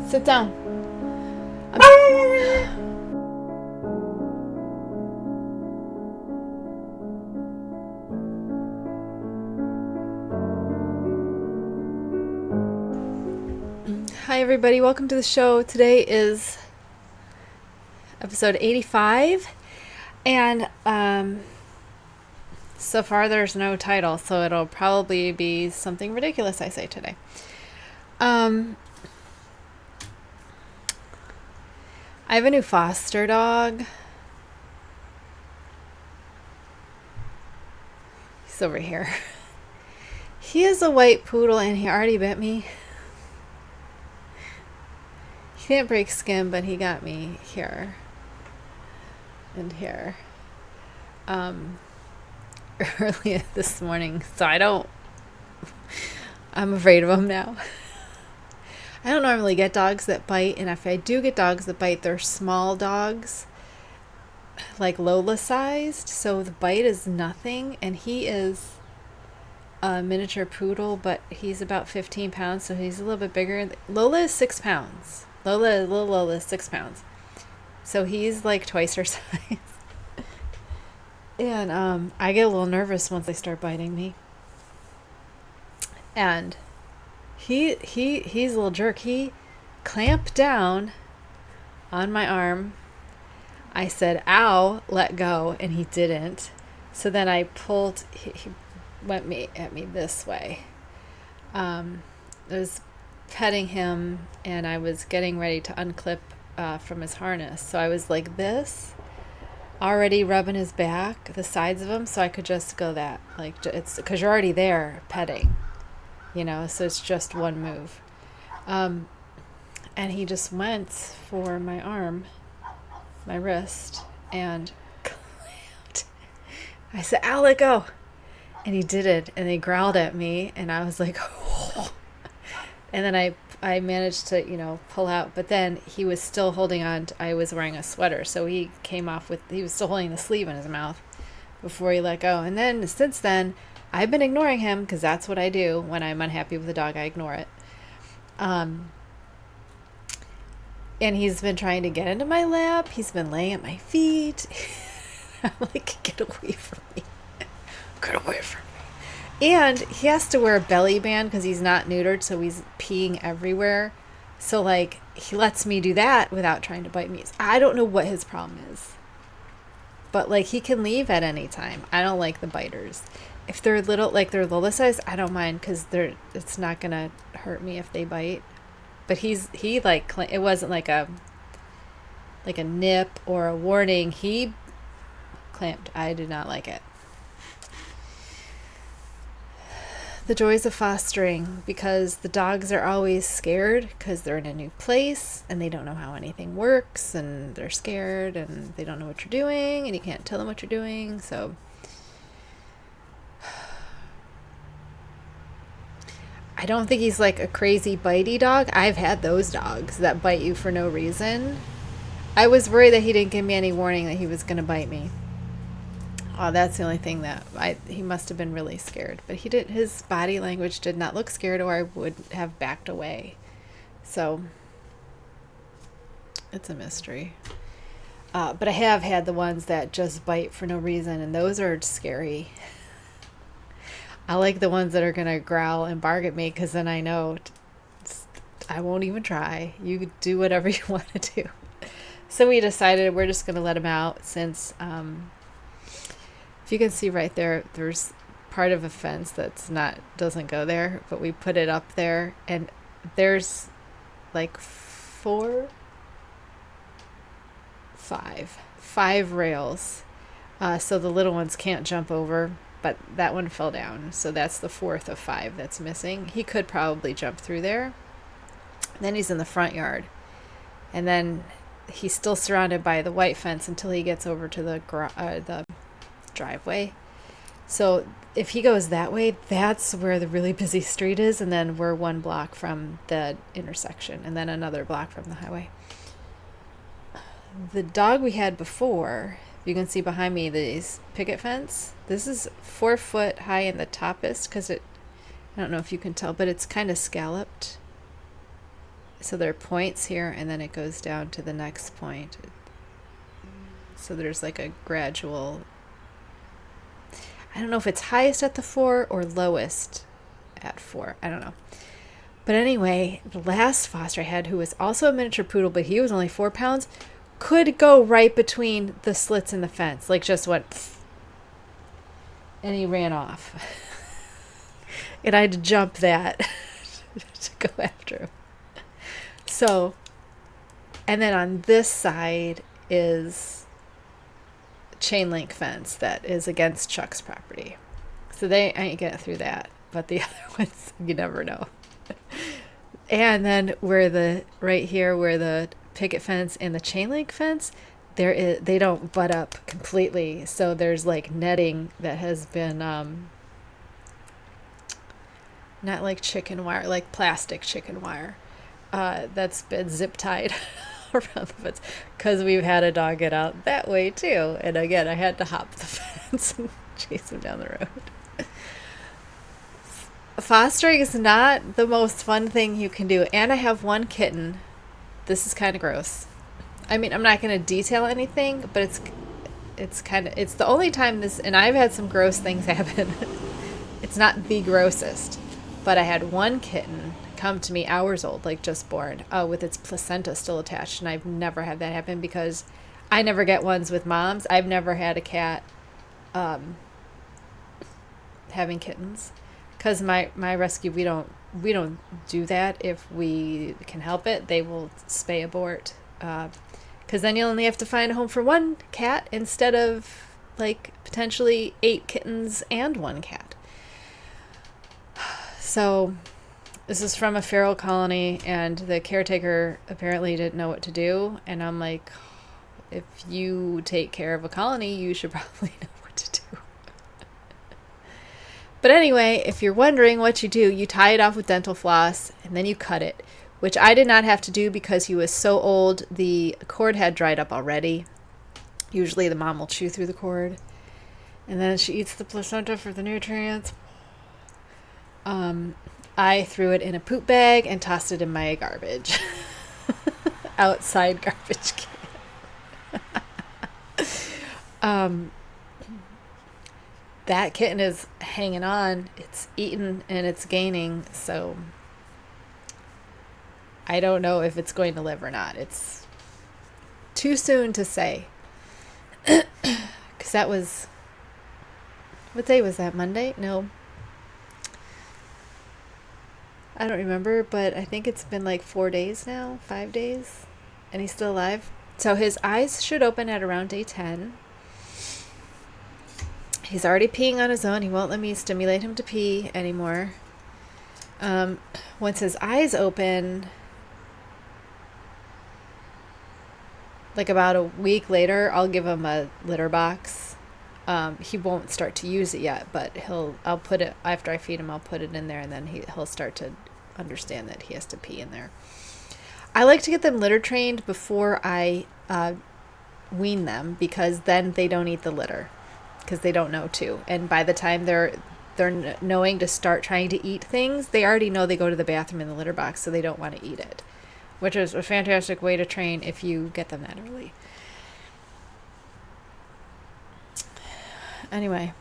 Sit down. Hi everybody, welcome to the show. Today is episode 85, and so far there's no title, so it'll probably be something ridiculous I say today. I have a new foster dog. He's over here. He is a white poodle and he already bit me. He didn't break skin, but he got me here and here earlier this morning, so I'm afraid of him now. I don't normally get dogs that bite, and if I do get dogs that bite, they're small dogs, like Lola sized, so the bite is nothing, and he is a miniature poodle, but he's about 15 pounds, so he's a little bit bigger. Lola is 6 pounds. Little Lola is 6 pounds. So he's like twice her size. And I get a little nervous once they start biting me. And he's a little jerk. He clamped down on my arm. I said, ow, let go, and he didn't. So then I pulled, he went at me this way. I was petting him, and I was getting ready to unclip from his harness. So I was like this, already rubbing his back, the sides of him, so I could just go that, like, it's because you're already there petting, you know, so it's just one move. And he just went for my arm, my wrist, and clamped. I said, ow, let go. And he did it, and he growled at me, and I was like, oh. And then I managed to, pull out, but then he was still holding on. I was wearing a sweater, so he came off he was still holding the sleeve in his mouth before he let go. And then, since then, I've been ignoring him, because that's what I do when I'm unhappy with a dog. I ignore it. And he's been trying to get into my lap. He's been laying at my feet. I'm like, get away from me. Get away from me. And he has to wear a belly band because he's not neutered, so he's peeing everywhere. So, like, he lets me do that without trying to bite me. I don't know what his problem is. But, like, he can leave at any time. I don't like the biters. If they're little, like they're Lola size, I don't mind because it's not going to hurt me if they bite. But he it wasn't like a nip or a warning. He clamped. I did not like it. The joys of fostering, because the dogs are always scared because they're in a new place and they don't know how anything works, and they're scared and they don't know what you're doing, and you can't tell them what you're doing. So I don't think he's like a crazy bitey dog. I've had those dogs that bite you for no reason. I was worried that he didn't give me any warning that he was going to bite me. Oh, that's the only thing that he must have been really scared. But he did. His body language did not look scared, or I would have backed away. So it's a mystery. But I have had the ones that just bite for no reason, and those are scary. I like the ones that are going to growl and bark at me, because then I know I won't even try. You do whatever you want to do. So we decided we're just going to let him out, since... if you can see right there, there's part of a fence doesn't go there, but we put it up there, and there's like five rails. So the little ones can't jump over, but that one fell down. So that's the fourth of 5 that's missing. He could probably jump through there. Then he's in the front yard. And then he's still surrounded by the white fence until he gets over to the driveway. So if he goes that way, that's where the really busy street is, and then we're 1 block from the intersection, and then another block from the highway. The dog we had before, you can see behind me these picket fence. This is 4 foot high in the toppest, because I don't know if you can tell, but it's kind of scalloped. So there are points here, and then it goes down to the next point. So there's like a gradual, I don't know if it's highest at the 4 or lowest at 4. I don't know. But anyway, the last foster I had, who was also a miniature poodle, but he was only 4 pounds, could go right between the slits in the fence. Like just went, pfft, and he ran off. And I had to jump that to go after him. So, and then on this side is chain link fence that is against Chuck's property. So I ain't getting through that. But the other ones, you never know. And then right here where the picket fence and the chain link fence, they don't butt up completely. So there's like netting that has been, not like chicken wire, like plastic chicken wire, that's been zip tied around the fence, because we've had a dog get out that way too. And again, I had to hop the fence and chase him down the road. Fostering is not the most fun thing you can do. And I have one kitten. This is kind of gross. I mean, I'm not going to detail anything, but it's the only time this, and I've had some gross things happen. It's not the grossest, but I had one kitten come to me hours old, like just born, with its placenta still attached. And I've never had that happen because I never get ones with moms. I've never had a cat having kittens. Because my rescue, we don't do that if we can help it. They will spay abort. Because then you only have to find a home for one cat instead of like potentially 8 kittens and 1 cat. So this is from a feral colony, and the caretaker apparently didn't know what to do. And I'm like, if you take care of a colony, you should probably know what to do. But anyway, if you're wondering what you do, you tie it off with dental floss and then you cut it, which I did not have to do because he was so old. The cord had dried up already. Usually the mom will chew through the cord, and then she eats the placenta for the nutrients. I threw it in a poop bag and tossed it in my garbage. Outside garbage can. That kitten is hanging on. It's eating and it's gaining. So I don't know if it's going to live or not. It's too soon to say. Because that was, what day was that? Monday? No. I don't remember, but I think it's been like 4 days now, 5 days. And he's still alive. So his eyes should open at around day 10. He's already peeing on his own. He won't let me stimulate him to pee anymore. Once his eyes open, like about a week later, I'll give him a litter box. He won't start to use it yet, but I'll put it, after I feed him, I'll put it in there, and then he'll start to understand that he has to pee in there. I like to get them litter trained before I wean them, because then they don't eat the litter. Because they don't know to, and by the time they're knowing to start trying to eat things, they already know they go to the bathroom in the litter box, so they don't want to eat it, which is a fantastic way to train if you get them that early. Anyway,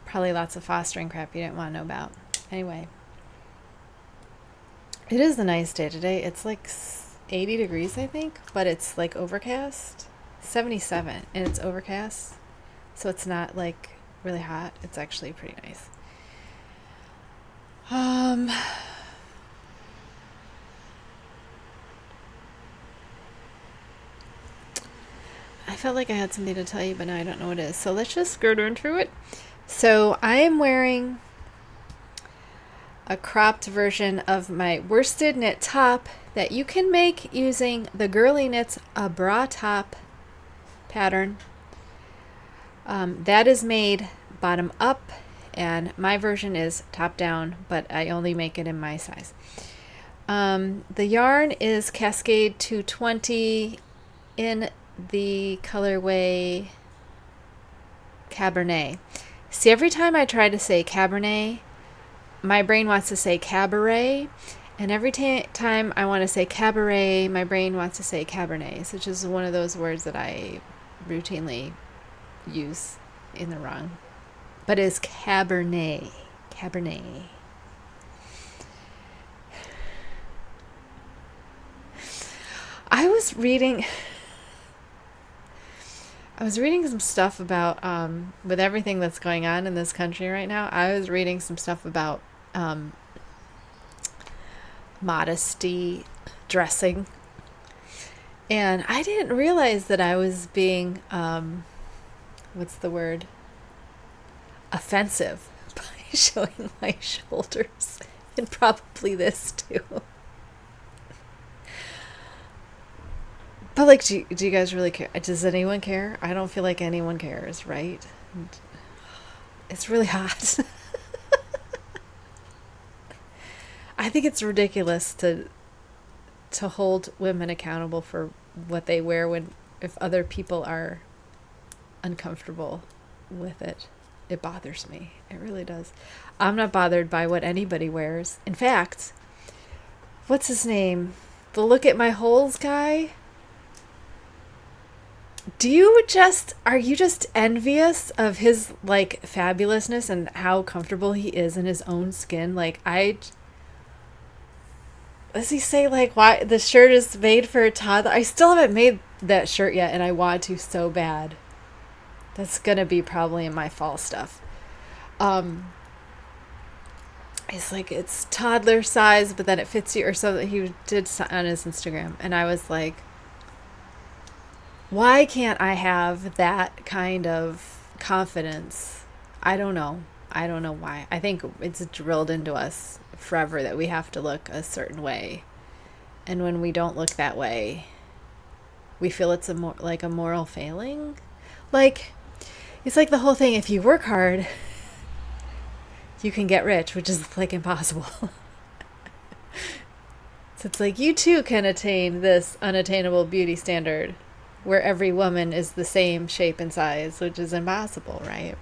probably lots of fostering crap you didn't want to know about. Anyway, it is a nice day today. It's like 80 degrees, I think, but it's like overcast. 77, and it's overcast. So it's not like really hot. It's actually pretty nice. I felt like I had something to tell you, but now I don't know what it is. So let's just go down through it. So I am wearing a cropped version of my worsted knit top that you can make using the Girly Knits a bra top pattern. That is made bottom up, and my version is top down, but I only make it in my size. The yarn is Cascade 220 in the colorway Cabernet. See, every time I try to say Cabernet, my brain wants to say cabaret, And every time I want to say cabaret, my brain wants to say Cabernet, which is one of those words that I routinely use in the wrong. But it's Cabernet. Cabernet. I was reading some stuff about, with everything that's going on in this country right now, I was reading some stuff about modesty dressing. And I didn't realize that I was being, what's the word? Offensive by showing my shoulders. And probably this too. But like, do you guys really care? Does anyone care? I don't feel like anyone cares, right? It's really hot. I think it's ridiculous to hold women accountable for what they wear if other people are uncomfortable with it. It bothers me. It really does. I'm not bothered by what anybody wears. In fact, what's his name? The Look at My Holes guy? Are you just envious of his like fabulousness and how comfortable he is in his own skin? Like, does he say like why the shirt is made for a toddler? I still haven't made that shirt yet and I want to so bad. That's gonna be probably in my fall stuff. It's like it's toddler size, but then it fits you or something. He did on his Instagram and I was like, why can't I have that kind of confidence? I don't know. I don't know why. I think it's drilled into us forever that we have to look a certain way. And when we don't look that way, we feel it's like a moral failing. Like, it's like the whole thing, if you work hard, you can get rich, which is like impossible. So it's like you too can attain this unattainable beauty standard where every woman is the same shape and size, which is impossible, right?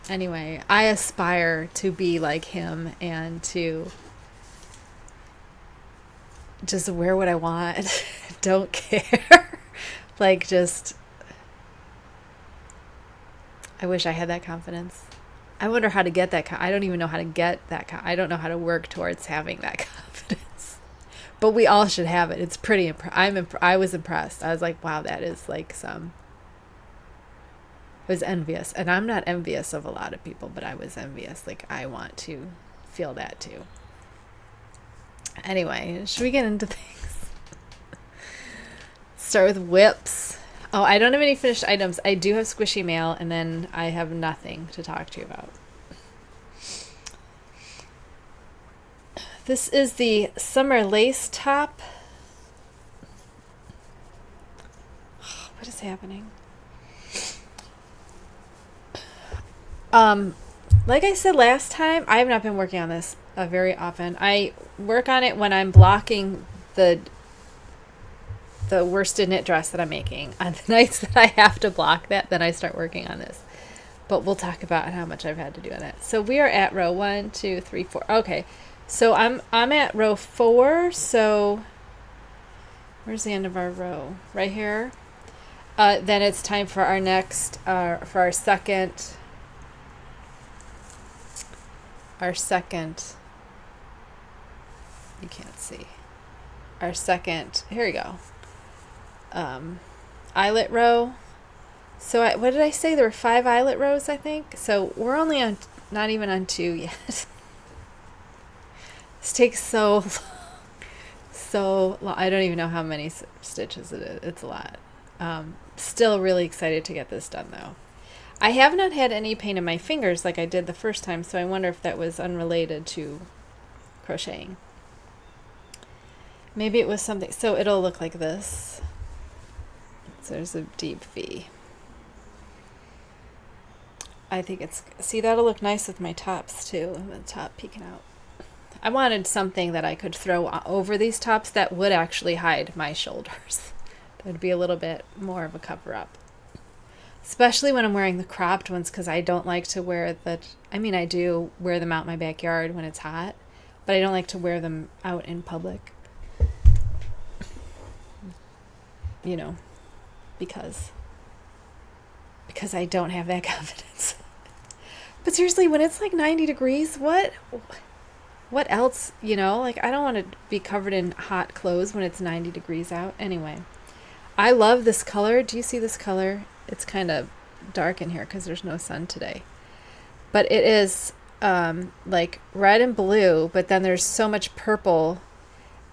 Anyway, I aspire to be like him and to just wear what I want. Don't care. Like, just, I wish I had that confidence. I wonder how to get that. I don't even know how to get that. I don't know how to work towards having that confidence. But we all should have it. It's pretty I was impressed. I was like, wow, that is like I was envious. And I'm not envious of a lot of people, but I was envious. Like, I want to feel that too. Anyway, should we get into things? Start with whips. Oh, I don't have any finished items. I do have squishy mail, and then I have nothing to talk to you about. This is the summer lace top. What is happening? Like I said last time, I have not been working on this very often. I work on it when I'm blocking the worsted knit dress that I'm making. On the nights that I have to block that, then I start working on this. But we'll talk about how much I've had to do on that. So we are at row 1, 2, 3, 4. Okay. So I'm at row 4. So where's the end of our row? Right here. Then it's time for our next, for our second, you can't see, our second, here we go, eyelet row. So what did I say? There were 5 eyelet rows, I think. So we're only on, not even on 2 yet. This takes so long. I don't even know how many stitches it is. It's a lot. Still really excited to get this done though. I have not had any pain in my fingers like I did the first time, so I wonder if that was unrelated to crocheting. Maybe it was something, so it'll look like this. So there's a deep V. I think it's, see, that'll look nice with my tops too, the top peeking out. I wanted something that I could throw over these tops that would actually hide my shoulders. That would be a little bit more of a cover up. Especially when I'm wearing the cropped ones, because I don't like to wear I do wear them out in my backyard when it's hot, but I don't like to wear them out in public. You know, because I don't have that confidence. But seriously, when it's like 90 degrees, what else, you know? Like, I don't want to be covered in hot clothes when it's 90 degrees out. Anyway, I love this color. Do you see this color? It's kind of dark in here because there's no sun today. But it is like red and blue, but then there's so much purple.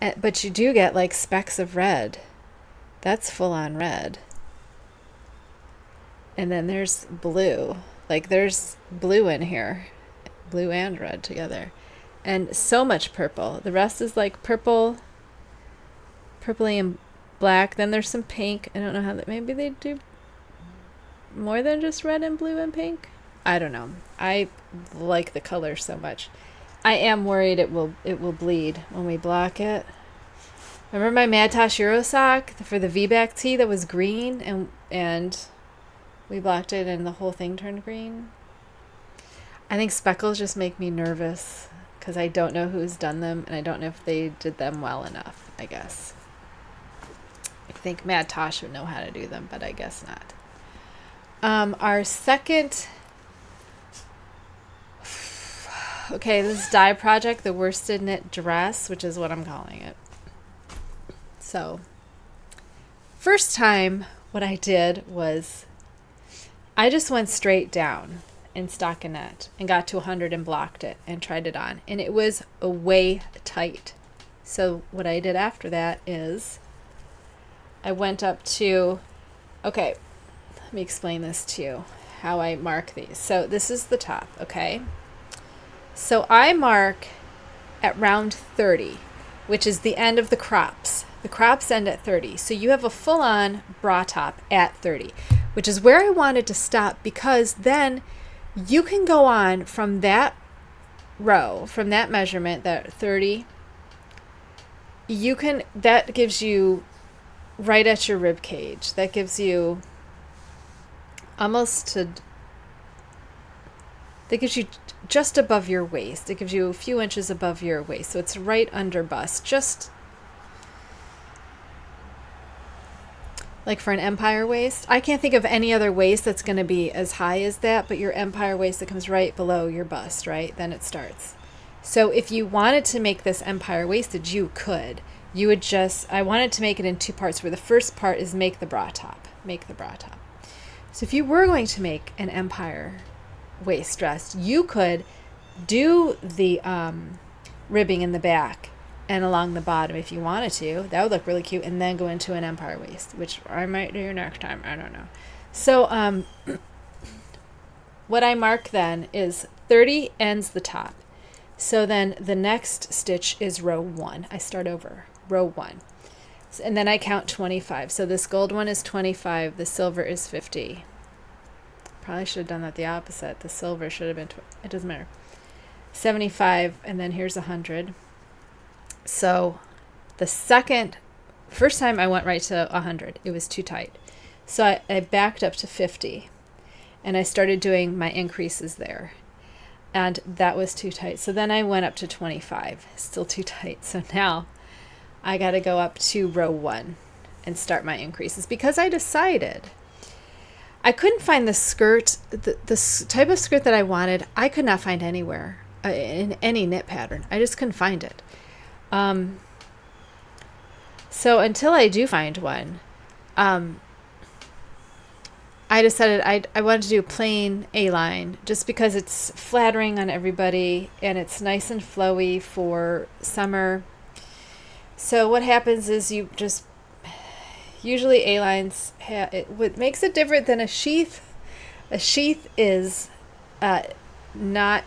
But you do get like specks of red. That's full on red. And then there's blue. Like there's blue in here. Blue and red together. And so much purple. The rest is like purple, purpley and black. Then there's some pink. I don't know how that, maybe they do more than just red and blue and pink. I don't know. I like the color so much. I am worried it will bleed when we block it. Remember my Mad Tosh Euro sock for the V-back tee that was green and we blocked it and the whole thing turned green? I think speckles just make me nervous because I don't know who's done them and I don't know if they did them well enough, I guess. I think Mad Tosh would know how to do them, but I guess not. Our second... Okay, this dye project, the worsted knit dress, which is what I'm calling it. So, first time what I did was I just went straight down in stockinette and got to 100 and blocked it and tried it on. And it was way tight. So what I did after that is I went up to, okay, let me explain this to you, how I mark these. So this is the top, okay? So I mark at round 30, which is the end of the crops. The crops end at 30. So you have a full-on bra top at 30, which is where I wanted to stop because then you can go on from that row, from that measurement, that 30, that gives you right at your rib cage. That gives you that gives you just above your waist. It gives you a few inches above your waist. So it's right under bust, just like for an empire waist. I can't think of any other waist that's going to be as high as that, but your empire waist that comes right below your bust, right? Then it starts. So if you wanted to make this empire waisted, you could. You would I wanted to make it in two parts where the first part is make the bra top. So if you were going to make an empire waist dress, you could do the ribbing in the back and along the bottom if you wanted to. That would look really cute, and then go into an empire waist, which I might do next time. I don't know. So what I mark then is 30 ends the top. So then the next stitch is row 1. I start over row 1. And then I count 25. So this gold one is 25. The silver is 50. Probably should have done that the opposite. The silver should have been, it doesn't matter. 75, and then here's 100. So the first time I went right to 100. It was too tight. So I backed up to 50, and I started doing my increases there. And that was too tight. So then I went up to 25. Still too tight. So now I got to go up to row 1 and start my increases because I decided I couldn't find the skirt, the type of skirt that I wanted. I could not find anywhere in any knit pattern. I just couldn't find it. So until I do find one, I decided I wanted to do a plain A-line just because it's flattering on everybody and it's nice and flowy for summer. So what happens is usually A-lines, what makes it different than a sheath is not,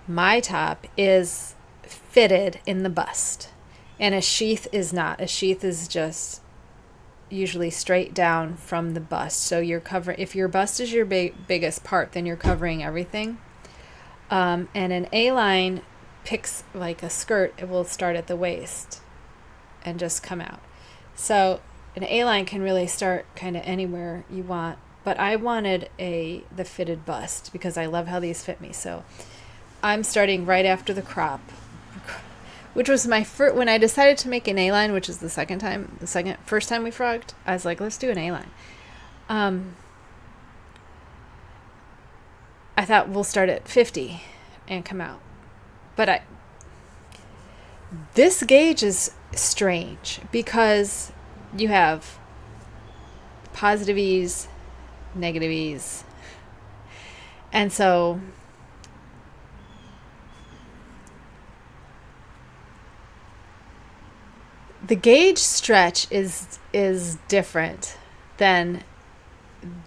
my top is fitted in the bust and a sheath is not. A sheath is just usually straight down from the bust. So you're covering, if your bust is your biggest part, then you're covering everything. And an A-line picks like a skirt, it will start at the waist and just come out. So an A-line can really start kind of anywhere you want but I wanted the fitted bust because I love how these fit me. So I'm starting right after the crop, which was my first, when I decided to make an A-line, which is first time we frogged, I was like, let's do an A-line. I thought we'll start at 50 and come out. But this gauge is strange because you have positive ease, negative ease. And so the gauge stretch is different than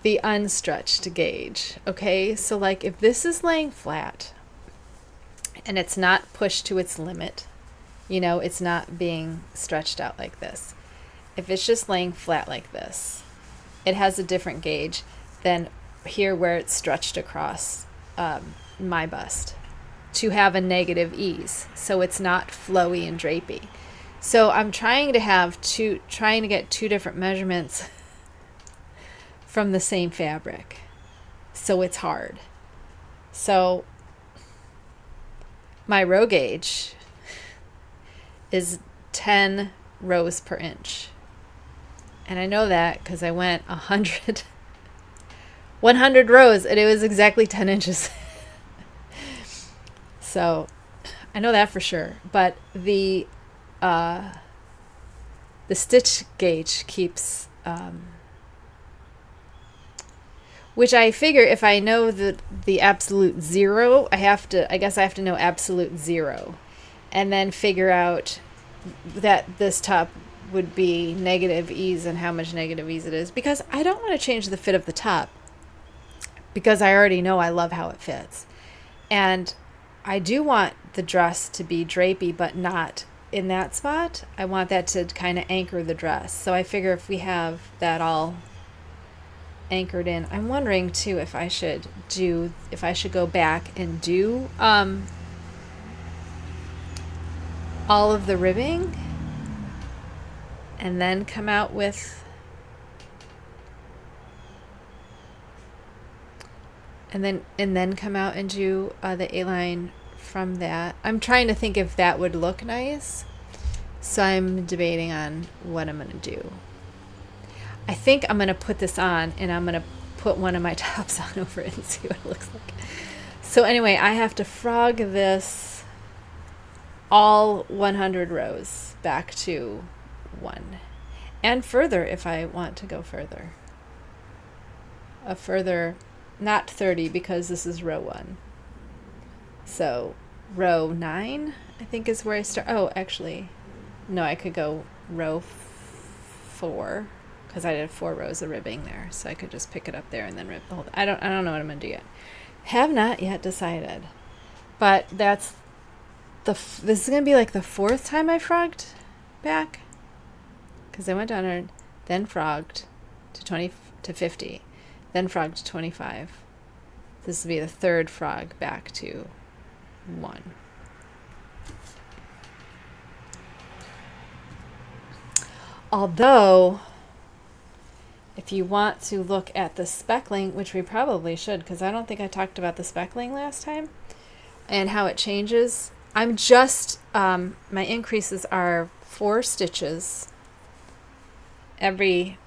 the unstretched gauge. Okay, so like if this is laying flat and it's not pushed to its limit, you know, it's not being stretched out like this. If it's just laying flat like this, it has a different gauge than here where it's stretched across my bust to have a negative ease. So it's not flowy and drapey. So I'm trying to get two different measurements from the same fabric. So it's hard. So my row gauge is 10 rows per inch. And I know that because I went 100 rows and it was exactly 10 inches. So I know that for sure. But the stitch gauge keeps, which I figure if I know the absolute zero, I guess I have to know absolute zero, and then figure out that this top would be negative ease and how much negative ease it is, because I don't want to change the fit of the top because I already know I love how it fits. And I do want the dress to be drapey, but not in that spot. I want that to kind of anchor the dress. So I figure if we have that all anchored in, I'm wondering too if I should go back and do all of the ribbing and then come out with and then come out and do the A-line from that. I'm trying to think if that would look nice. So I'm debating on what I'm going to do. I think I'm going to put this on and I'm going to put one of my tops on over it and see what it looks like. So anyway, I have to frog this all 100 rows back to 1. And further if I want to go further. A further, not 30 because this is row 1. So row 9, I think is where I start. Oh, actually, no, I could go row 4 because I did 4 rows of ribbing there. So I could just pick it up there and then rib the whole. I don't know what I'm going to do yet. Have not yet decided. But that's this is going to be like the 4th time I frogged back. Because I went down and then frogged to 50, then frogged to 25. This will be the 3rd frog back to 1. Although, if you want to look at the speckling, which we probably should, because I don't think I talked about the speckling last time, and how it changes. I'm just, my increases are 4 stitches every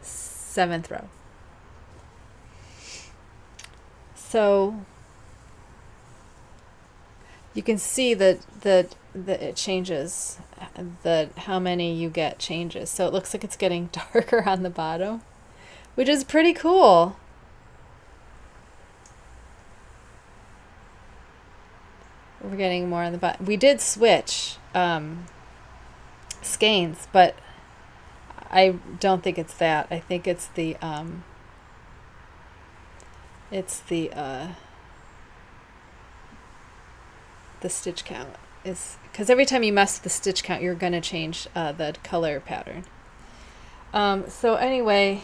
7th row. So you can see that it changes, how many you get changes. So it looks like it's getting darker on the bottom, which is pretty cool. We're getting more on the bottom. We did switch skeins, but I don't think it's that. I think it's the stitch count. Is because every time you mess with the stitch count, you're going to change the color pattern. So anyway,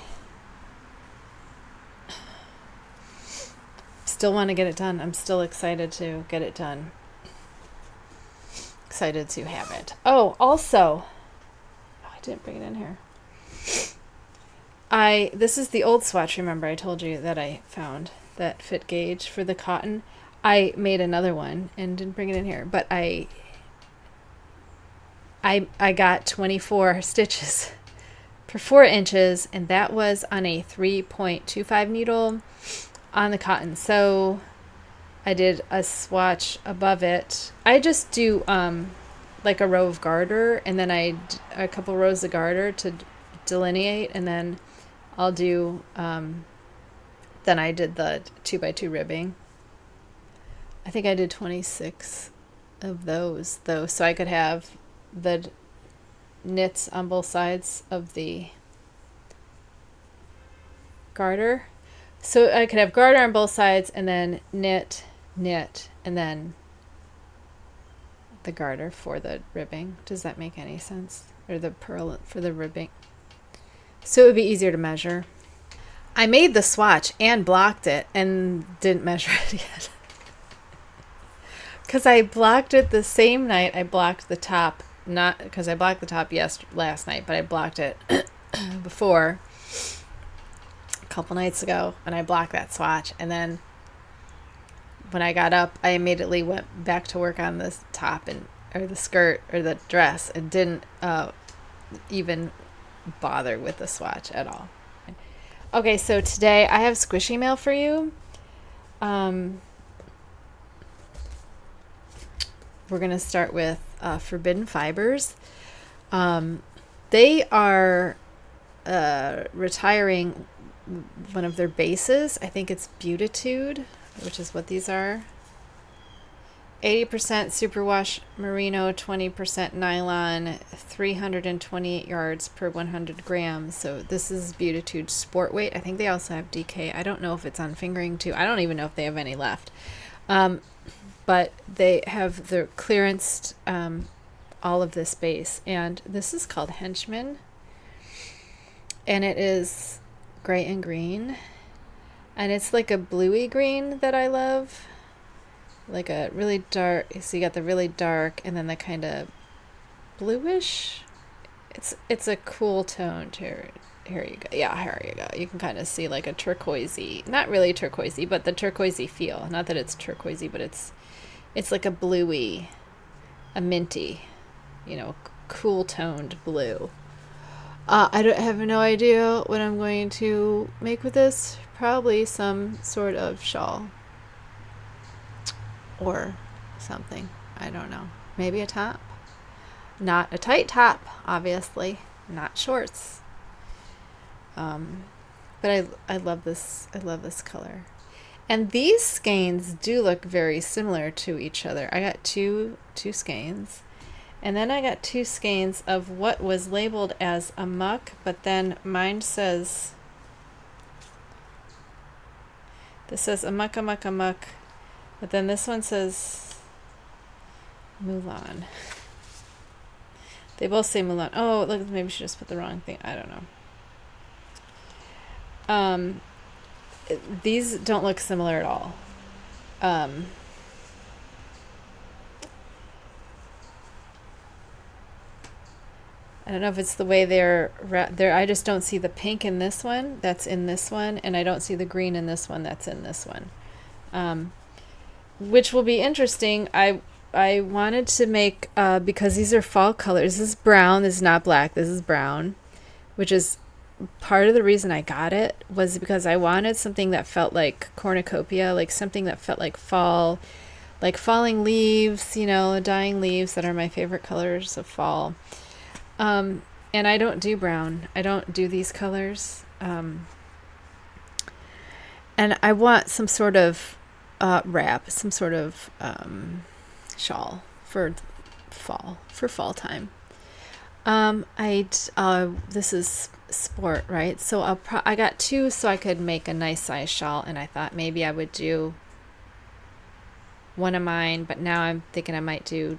still want to get it done. I'm still excited to get it done. Excited to have it. Oh, also, I didn't bring it in here. This is the old swatch, remember I told you that I found that fit gauge for the cotton. I made another one and didn't bring it in here, but I got 24 stitches for 4 inches, and that was on a 3.25 needle on the cotton. So I did a swatch above it. I just do like a row of garter, and then a couple rows of garter to delineate, and then I'll do then I did the 2x2 ribbing. I think I did 26 of those though, so I could have the knits on both sides of the garter. So I could have garter on both sides and then knit, and then the garter for the ribbing. Does that make any sense? Or the purl for the ribbing. So it would be easier to measure. I made the swatch and blocked it and didn't measure it yet. Because I blocked it the same night I blocked the top. Not because I blocked the top last night, but I blocked it before a couple nights ago, and I blocked that swatch. And then when I got up, I immediately went back to work on the top or the skirt or the dress, and didn't even bother with the swatch at all. Okay, so today I have squishy mail for you. We're going to start with Forbidden Fibers. They are retiring one of their bases. I think it's Beautitude, which is what these are. 80% superwash merino, 20% nylon, 328 yards per 100 grams. So this is Beautitude Sport Weight. I think they also have DK. I don't know if it's on fingering too. I don't even know if they have any left. But they have the clearanced all of this base. And this is called Henchman. And it is gray and green. And it's like a bluey green that I love. Like a really dark, so you got the really dark and then the kind of bluish. It's a cool tone. Here you go. Yeah, here you go. You can kind of see like a turquoisey, not really turquoisey, but the turquoisey feel. Not that it's turquoisey, but it's like a bluey, a minty, cool toned blue. I have no idea what I'm going to make with this. Probably some sort of shawl. Or something. I don't know. Maybe a top. Not a tight top, obviously. Not shorts. But I love this. I love this color. And these skeins do look very similar to each other. I got two skeins. And then I got 2 skeins of what was labeled as a muck, but then mine says, this says a muck. But then this one says Mulan. They both say Mulan. Oh, look, maybe she just put the wrong thing. I don't know. These don't look similar at all. I don't know if it's the way they're. I just don't see the pink in this one that's in this one, and I don't see the green in this one that's in this one. Which will be interesting. I wanted to make, because these are fall colors. This is brown. This is not black. This is brown, which is part of the reason I got it, was because I wanted something that felt like cornucopia, like something that felt like fall, like falling leaves, dying leaves that are my favorite colors of fall. And I don't do brown. I don't do these colors. And I want some sort of wrap, some sort of shawl for fall time. This is sport, right? So I got 2 so I could make a nice size shawl, and I thought maybe I would do one of mine, but now I'm thinking I might do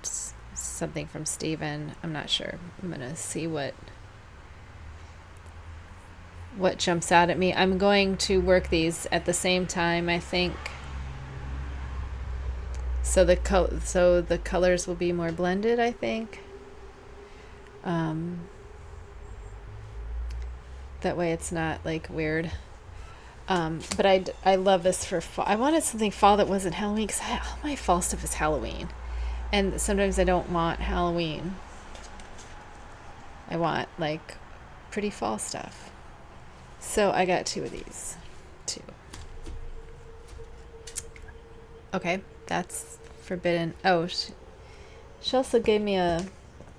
something from Steven. I'm not sure. I'm gonna see what jumps out at me. I'm going to work these at the same time, I think. So the colors will be more blended, I think. That way it's not like weird. But I love this for fall. I wanted something fall that wasn't Halloween because all my fall stuff is Halloween. And sometimes I don't want Halloween. I want like pretty fall stuff. So I got 2 of these. 2. Okay, that's forbidden. Oh, she also gave me a...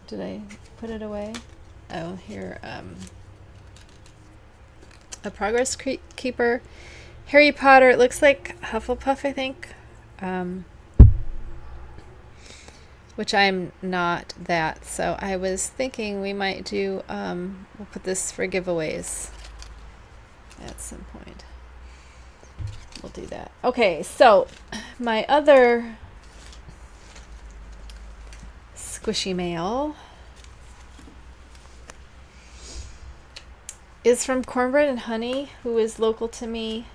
Did I put it away? Oh, here. A Progress Keeper. Harry Potter. It looks like Hufflepuff, I think. Which I'm not that. So I was thinking we might do... we'll put this for giveaways at some point. We'll do that. Okay, so my other squishy mail is from Cornbread and Honey, who is local to me,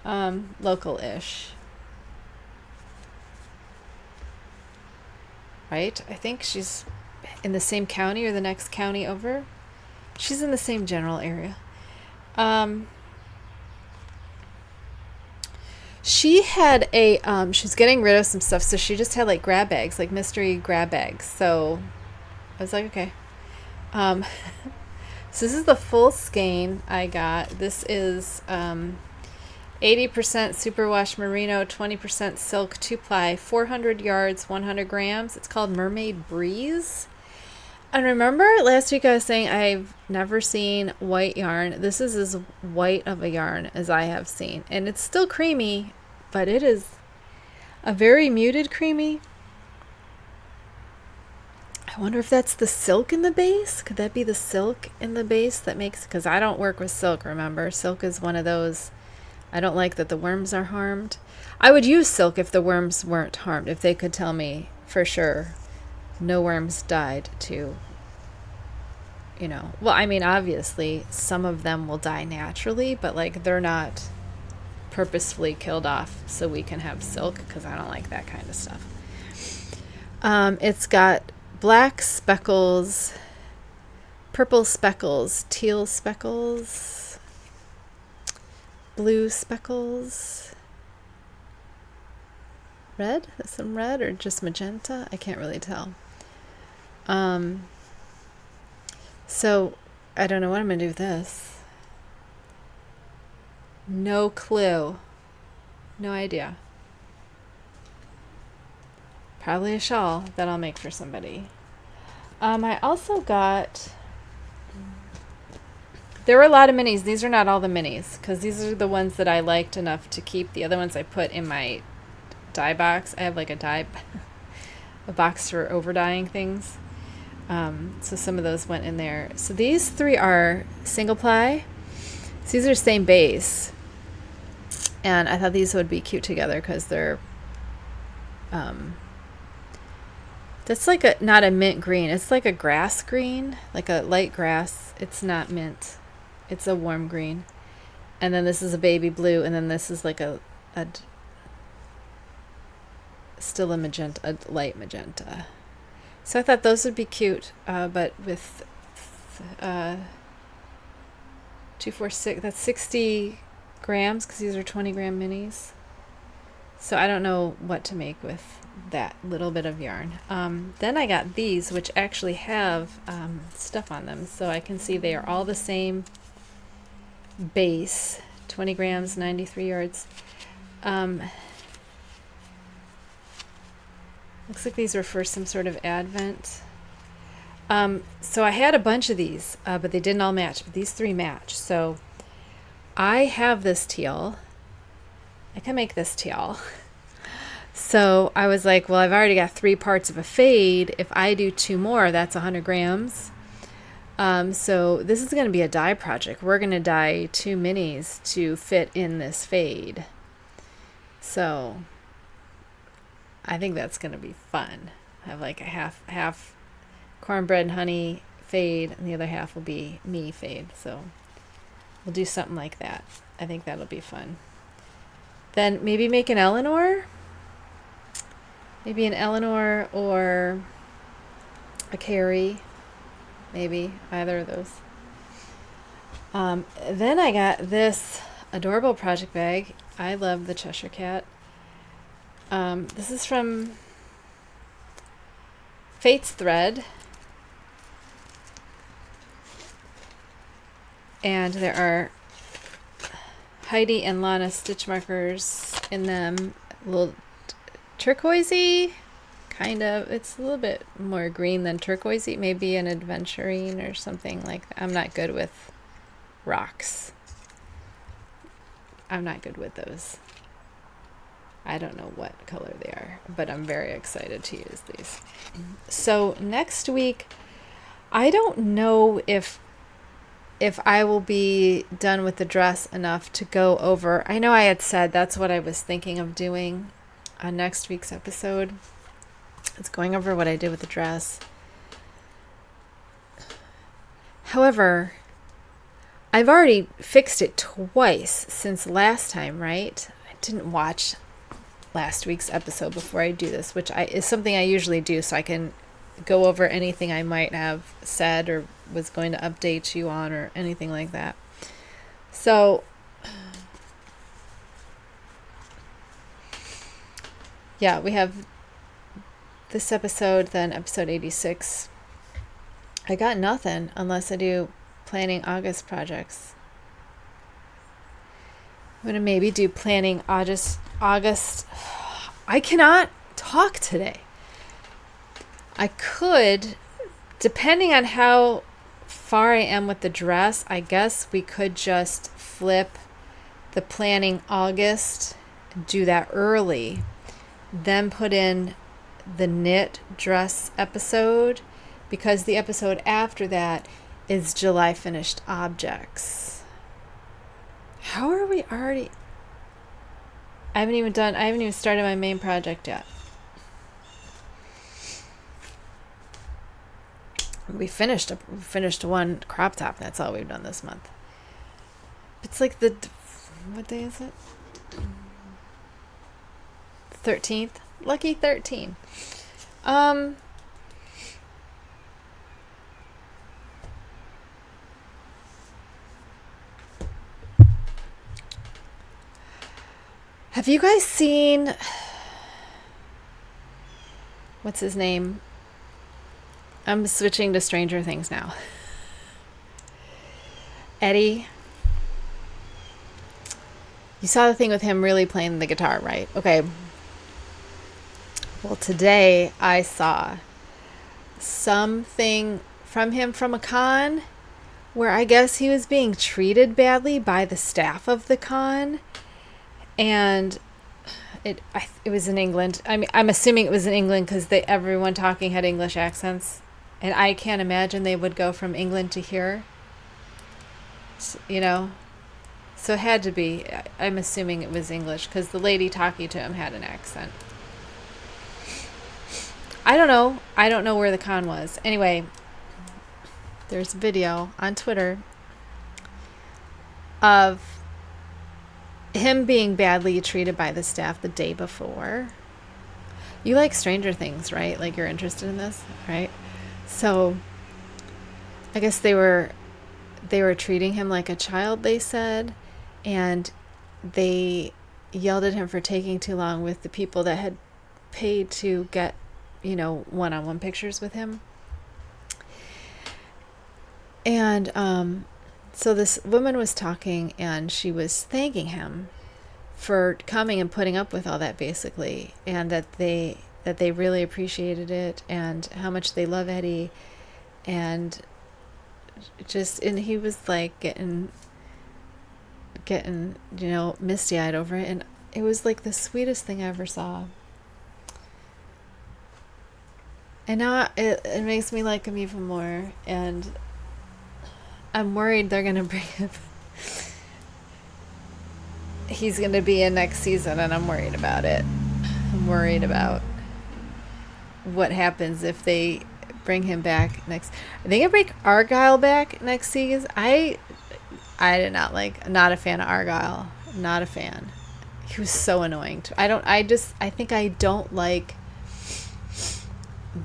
local-ish. Right? I think she's in the same county or the next county over. She's in the same general area. She had a, she's getting rid of some stuff, so she just had like grab bags, like mystery grab bags. So I was like, okay. So this is the full skein I got. This is 80% superwash merino, 20% silk 2-ply, 400 yards, 100 grams. It's called Mermaid Breeze. And remember last week I was saying I've never seen white yarn. This is as white of a yarn as I have seen. And it's still creamy, but it is a very muted creamy. I wonder if that's the silk in the base. Could that be the silk in the base that makes... Because I don't work with silk, remember. Silk is one of those... I don't like that the worms are harmed. I would use silk if the worms weren't harmed. If they could tell me for sure no worms died to, you know... Well, I mean, obviously, some of them will die naturally, but, like, they're not purposefully killed off so we can have silk, because I don't like that kind of stuff. It's got black speckles, purple speckles, teal speckles, blue speckles, red? Some red or just magenta? I can't really tell. So I don't know what I'm going to do with this. No clue. No idea. Probably a shawl that I'll make for somebody. I also got... There were a lot of minis. These are not all the minis, because these are the ones that I liked enough to keep. The other ones I put in my dye box. I have like a dye... a box for over dyeing things. So some of those went in there. So these 3 are single ply. So these are same base. And I thought these would be cute together because they're... that's like a, not a mint green. It's like a grass green, like a light grass. It's not mint. It's a warm green. And then this is a baby blue. And then this is like a still a magenta, a light magenta. So I thought those would be cute, but with 246, that's 60 grams because these are 20 gram minis. So I don't know what to make with that little bit of yarn. Then I got these, which actually have stuff on them, so I can see they are all the same base, 20 grams, 93 yards. Looks like these were for some sort of advent. So I had a bunch of these, but they didn't all match. But these 3 match. So I have this teal. I can make this teal. So I was like, well, I've already got 3 parts of a fade. If I do 2 more, that's 100 grams. So this is going to be a dye project. We're going to dye 2 minis to fit in this fade. So... I think that's going to be fun. I have like a half cornbread and honey fade, and the other half will be me fade. So we'll do something like that. I think that'll be fun. Then maybe make an Eleanor. Maybe an Eleanor or a Carrie. Maybe either of those. Then I got this adorable project bag. I love the Cheshire Cat. This is from Fate's Thread. And there are Heidi and Lana stitch markers in them. A little turquoisey, kind of. It's a little bit more green than turquoisey. Maybe an adventurine or something like that. I'm not good with rocks. I'm not good with those. I don't know what color they are, but I'm very excited to use these. So next week, I don't know if I will be done with the dress enough to go over. I know I had said that's what I was thinking of doing on next week's episode. It's going over what I did with the dress. However, I've already fixed it twice since last time, right? I didn't watch last week's episode before I do this, which is something I usually do so I can go over anything I might have said or was going to update you on or anything like that. So yeah, we have this episode, then episode 86. I got nothing unless I do planning August projects. I'm going to maybe do planning August. I cannot talk today. I could, depending on how far I am with the dress, I guess we could just flip the planning August, do that early, then put in the knit dress episode, because the episode after that is July finished objects. How are we already? I haven't even started my main project yet. We finished one crop top. That's all we've done this month. It's like what day is it? 13th. Lucky 13. Have you guys seen, what's his name? I'm switching to Stranger Things now. Eddie. You saw the thing with him really playing the guitar, right? Okay. Well, today I saw something from him from a con where I guess he was being treated badly by the staff of the con. And it was in England. I mean, I'm assuming it was in England because everyone talking had English accents. And I can't imagine they would go from England to here. You know? So it had to be. I'm assuming it was English because the lady talking to him had an accent. I don't know. I don't know where the con was. Anyway, there's a video on Twitter of him being badly treated by the staff the day before. You like Stranger Things, right? Like you're interested in this, right? So I guess they were treating him like a child, they said, and they yelled at him for taking too long with the people that had paid to get, one-on-one pictures with him. And so this woman was talking and she was thanking him for coming and putting up with all that, basically, and that they really appreciated it and how much they love Eddie, and he was like getting misty-eyed over it, and it was like the sweetest thing I ever saw. And now it makes me like him even more, and I'm worried they're gonna bring him. He's gonna be in next season, and I'm worried about it. I'm worried about what happens if they bring him back next. Are they gonna bring Argyle back next season? I did not not a fan of Argyle. Not a fan. He was so annoying. I think I don't like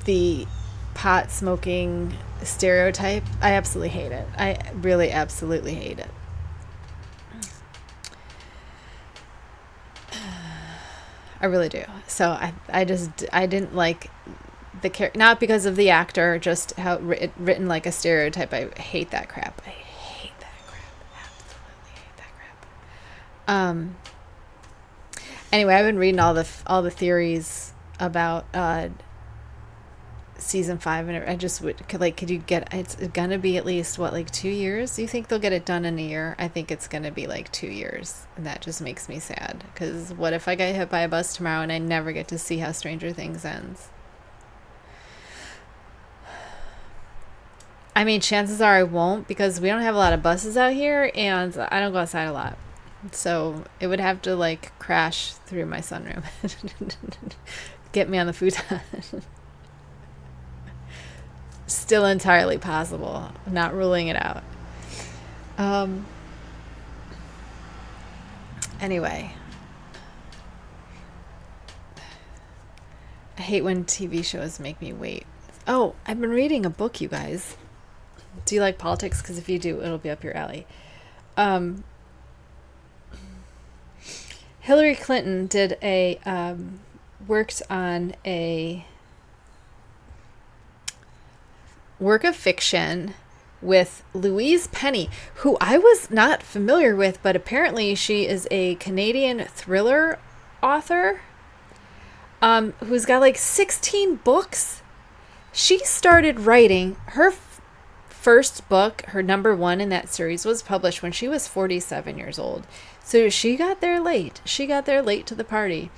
the pot smoking stereotype. I absolutely hate it. I really absolutely hate it. I really do. So I didn't like the character, not because of the actor, just how written like a stereotype. I hate that crap. I hate that crap. Absolutely hate that crap. Anyway, I've been reading all the theories about season 5, and I just could you get, it's gonna be at least what, like 2 years? Do you think they'll get it done in a year? I think it's gonna be like 2 years, and that just makes me sad, because what if I get hit by a bus tomorrow and I never get to see how Stranger Things ends? I mean, chances are I won't, because we don't have a lot of buses out here, and I don't go outside a lot. So it would have to like crash through my sunroom. Get me on the futon. Still entirely possible. Not ruling it out. Anyway. I hate when TV shows make me wait. Oh, I've been reading a book, you guys. Do you like politics? Because if you do, it'll be up your alley. Hillary Clinton did worked on a work of fiction with Louise Penny, who I was not familiar with, but apparently she is a Canadian thriller author who's got like 16 books. She started writing her first book, her number 1 in that series, was published when she was 47 years old. So she got there late. She got there late to the party.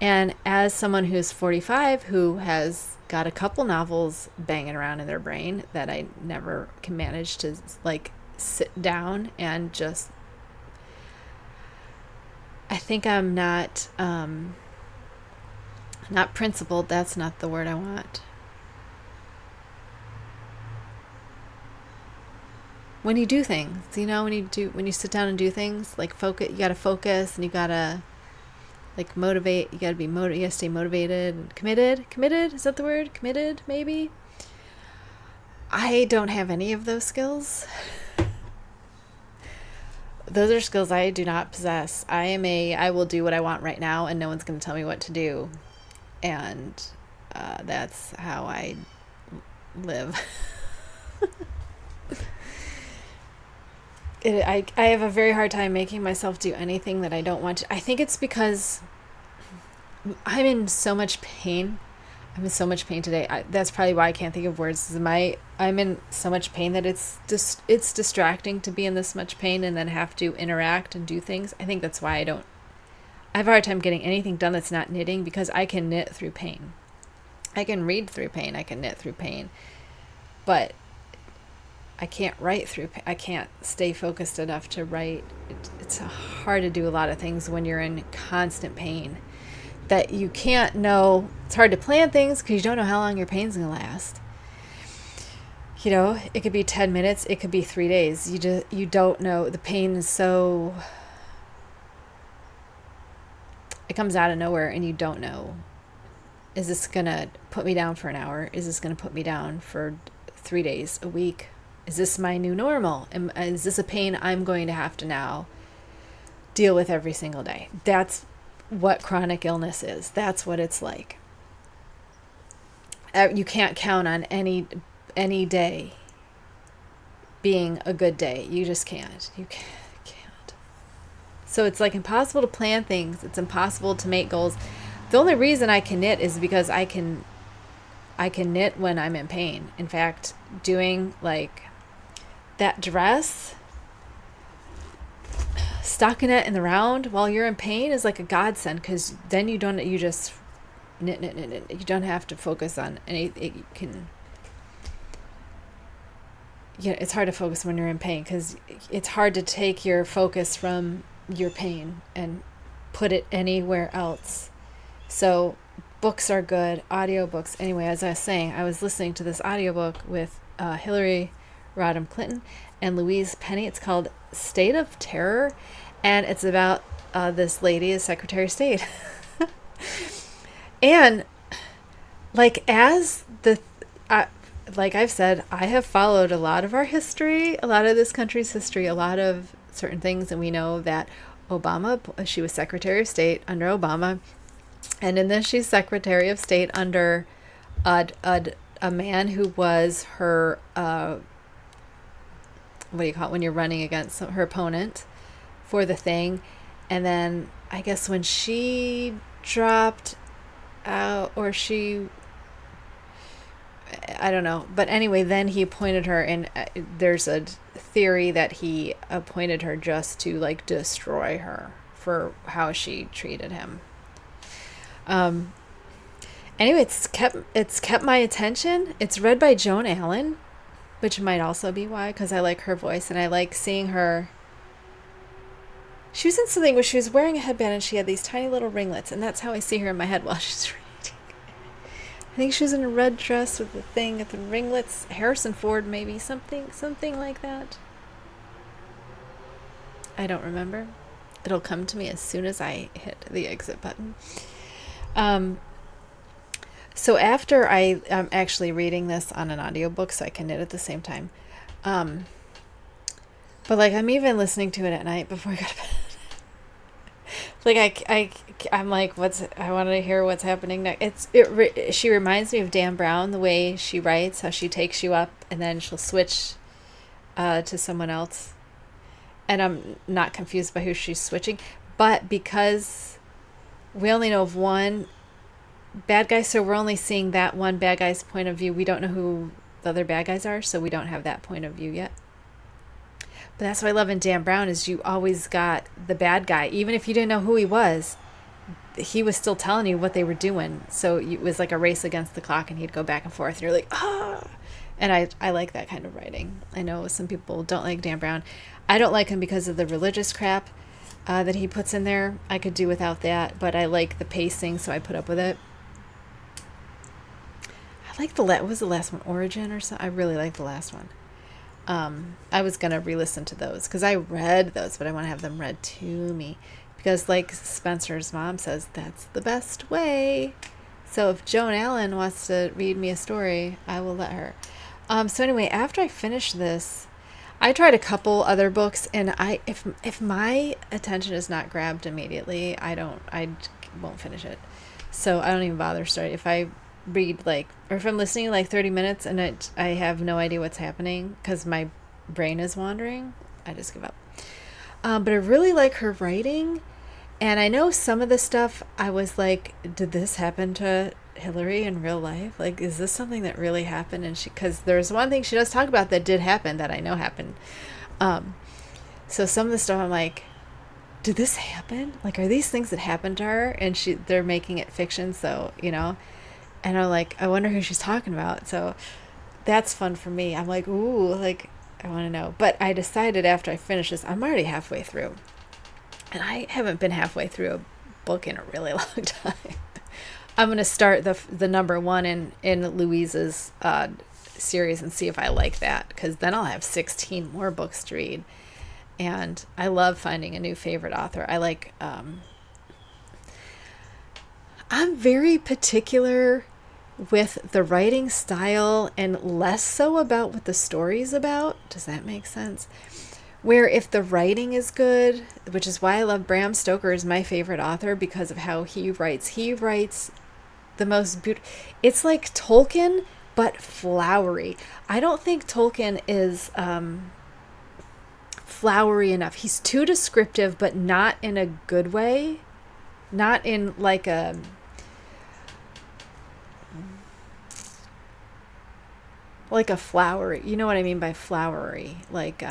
And as someone who's 45, who has got a couple novels banging around in their brain that I never can manage to like sit down and just, I think I'm not principled. That's not the word I want. When you do things, when you sit down and do things, like focus, you gotta focus, and you gotta like motivate, you gotta stay motivated and committed, is that the word? Committed, maybe? I don't have any of those skills. Those are skills I do not possess. I will do what I want right now, and no one's gonna tell me what to do. And that's how I live. I have a very hard time making myself do anything that I don't want to. I think it's because I'm in so much pain. I'm in so much pain today. That's probably why I can't think of words. I'm in so much pain that it's distracting to be in this much pain and then have to interact and do things. I think that's why I have a hard time getting anything done that's not knitting, because I can knit through pain. I can read through pain. I can knit through pain. But I can't write through pain. I can't stay focused enough to write. It's hard to do a lot of things when you're in constant pain that you can't know. It's hard to plan things because you don't know how long your pain's going to last. It could be 10 minutes. It could be 3 days. You don't know. The pain is so, it comes out of nowhere, and you don't know. Is this going to put me down for an hour? Is this going to put me down for 3 days, a week? Is this my new normal? Is this a pain I'm going to have to now deal with every single day? That's what chronic illness is. That's what it's like. You can't count on any day being a good day. You just can't. You can't. So it's like impossible to plan things. It's impossible to make goals. The only reason I can knit is because I can knit when I'm in pain. In fact, doing like that dress, stockinette in the round while you're in pain is like a godsend, because then you just knit. You don't have to focus on anything. It's hard to focus when you're in pain, because it's hard to take your focus from your pain and put it anywhere else. So books are good, audiobooks. Anyway, as I was saying, I was listening to this audiobook with Hillary Rodham Clinton and Louise Penny. It's called State of Terror, and it's about this lady as Secretary of State. And like, as the like I've said, I have followed a lot of our history, a lot of this country's history, a lot of certain things. And we know that Obama, she was Secretary of State under Obama. And then she's Secretary of State under a man who was her, what do you call it, when you're running against her opponent for the thing. And then I guess when she dropped out, or I don't know. But anyway, then he appointed her, and there's a theory that he appointed her just to like destroy her for how she treated him. Anyway, it's kept my attention. It's read by Joan Allen, which might also be why, because I like her voice and I like seeing her. She was in something where she was wearing a headband and she had these tiny little ringlets, and that's how I see her in my head while she's reading. I think she was in a red dress with the thing at the ringlets. Harrison Ford, maybe, something like that. I don't remember. It'll come to me as soon as I hit the exit button. So after I'm actually reading this on an audiobook, so I can knit at the same time. But like I'm even listening to it at night before I go to bed. Like I'm like, I want to hear what's happening next. She reminds me of Dan Brown, the way she writes, how she takes you up and then she'll switch to someone else. And I'm not confused by who she's switching, but because we only know of one bad guy, so we're only seeing that one bad guy's point of view. We don't know who the other bad guys are, so we don't have that point of view yet. But that's what I love in Dan Brown, is you always got the bad guy. Even if you didn't know who he was still telling you what they were doing. So it was like a race against the clock, and he'd go back and forth, and you're like, ah. And I like that kind of writing. I know some people don't like Dan Brown. I don't like him because of the religious crap that he puts in there. I could do without that, but I like the pacing, so I put up with it. I like what was the last one? Origin or something? I really like the last one. I was going to re-listen to those because I read those, but I want to have them read to me because like Spencer's mom says, that's the best way. So if Joan Allen wants to read me a story, I will let her. So anyway, after I finish this, I tried a couple other books, and if my attention is not grabbed immediately, I won't finish it. So I don't even bother starting. If I read or if I'm listening 30 minutes and I have no idea what's happening because my brain is wandering, I just give up. But I really like her writing, and I know some of the stuff I was like, did this happen to Hillary in real life? Like, is this something that really happened? And because there's one thing she does talk about that did happen that I know happened. So some of the stuff I'm like, did this happen? Like, are these things that happened to her? And they're making it fiction, so, and I'm like, I wonder who she's talking about. So that's fun for me. I'm like, ooh, like, I want to know. But I decided after I finish this, I'm already halfway through. And I haven't been halfway through a book in a really long time. I'm going to start the number one in Louise's series and see if I like that, because then I'll have 16 more books to read. And I love finding a new favorite author. I like, I'm very particular with the writing style and less so about what the story's about. Does that make sense? Where if the writing is good, which is why I love Bram Stoker is my favorite author because of how he writes. He writes the most beautiful. It's like Tolkien, but flowery. I don't think Tolkien is flowery enough. He's too descriptive, but not in a good way. Not in like a flowery, you know what I mean by flowery, like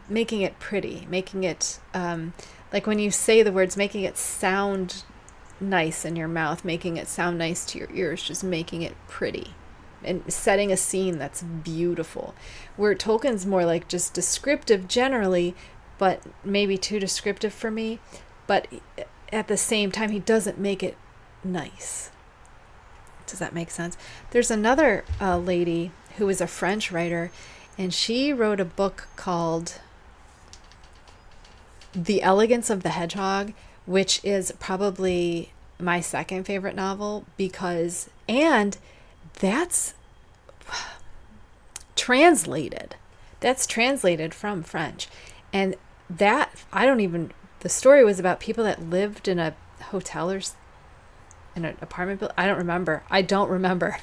making it pretty, making it like when you say the words, making it sound nice in your mouth, making it sound nice to your ears, just making it pretty and setting a scene that's beautiful. Where Tolkien's more like just descriptive generally, but maybe too descriptive for me, but at the same time he doesn't make it nice. Does that make sense? There's another lady who is a French writer, and she wrote a book called The Elegance of the Hedgehog, which is probably my second favorite novel and that's translated. That's translated from French. And that, the story was about people that lived in a hotel or in an apartment building. I don't remember.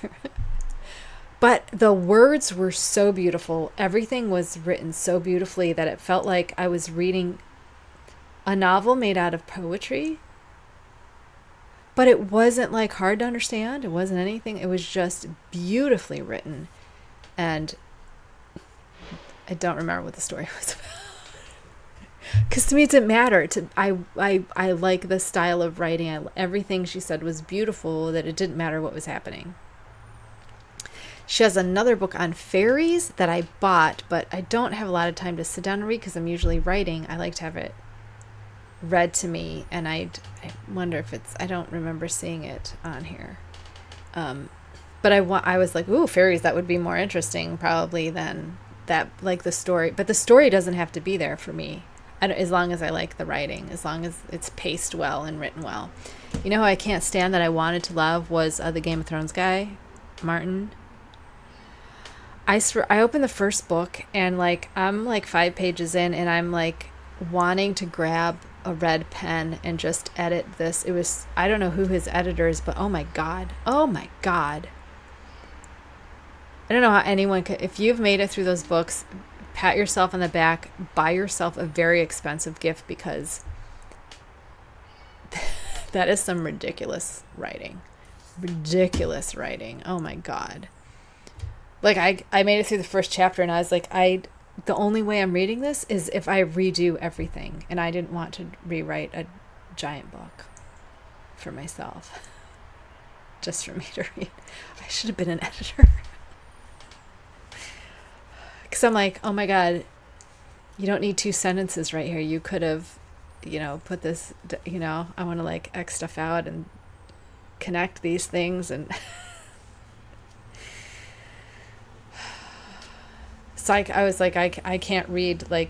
But the words were so beautiful. Everything was written so beautifully that it felt like I was reading a novel made out of poetry. But it wasn't like hard to understand. It wasn't anything. It was just beautifully written. And I don't remember what the story was about. Because to me it didn't matter. I like the style of writing. Everything she said was beautiful, that it didn't matter what was happening. She has another book on fairies that I bought, but I don't have a lot of time to sit down and read because I'm usually writing. I like to have it read to me, and I wonder if I don't remember seeing it on here. But I was like, ooh, fairies, that would be more interesting probably than that, like the story. But the story doesn't have to be there for me, as long as I like the writing, as long as it's paced well and written well. You know who I can't stand that I wanted to love was the Game of Thrones guy, Martin. I opened the first book and I'm 5 pages in and I'm wanting to grab a red pen and just edit this. It was, I don't know who his editor is, but oh my God. I don't know how anyone could, if you've made it through those books, pat yourself on the back, buy yourself a very expensive gift, because that is some ridiculous writing. Oh my God. I made it through the first chapter and I was like, the only way I'm reading this is if I redo everything. And I didn't want to rewrite a giant book for myself just for me to read. I should have been an editor. Because I'm like, oh my God, you don't need 2 sentences right here. You could have, put this, I want to X stuff out and connect these things. And so I was like, I can't read, I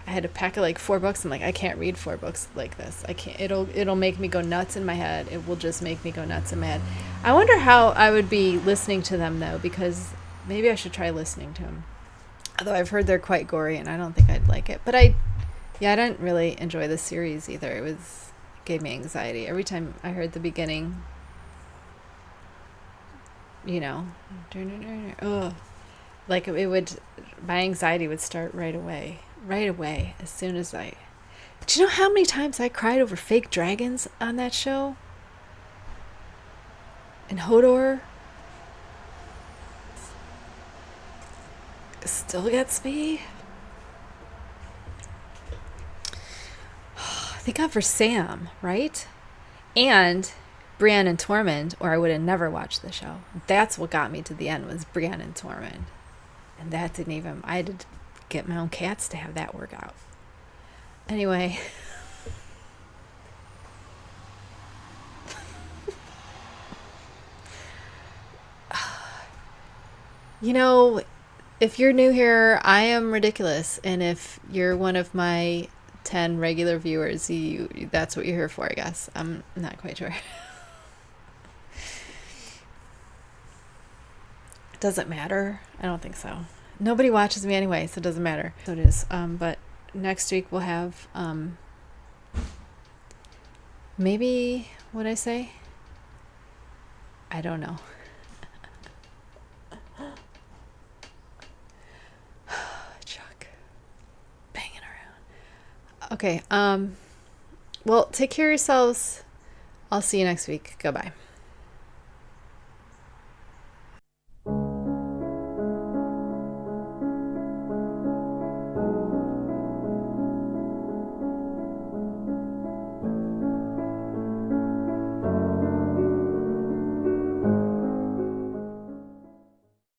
had a pack of 4 books. I'm like, I can't read 4 books like this. I can't, it'll make me go nuts in my head. It will just make me go nuts in my head. I wonder how I would be listening to them though, because maybe I should try listening to them. Although I've heard they're quite gory and I don't think I'd like it. But I didn't really enjoy the series either. It gave me anxiety. Every time I heard the beginning, ugh. My anxiety would start right away, as soon as do you know how many times I cried over fake dragons on that show? And Hodor still gets me. Thank God for Sam, right? And Brienne and Tormund, or I would have never watched the show. That's what got me to the end, was Brienne and Tormund. And that didn't even, I had to get my own cats to have that work out. Anyway. If you're new here, I am ridiculous. And if you're one of my 10 regular viewers, that's what you're here for, I guess. I'm not quite sure. Does it matter? I don't think so. Nobody watches me anyway, so it doesn't matter. So it is. But next week we'll have maybe, what'd I say? I don't know. Chuck. Banging around. Okay. Well, take care of yourselves. I'll see you next week. Goodbye.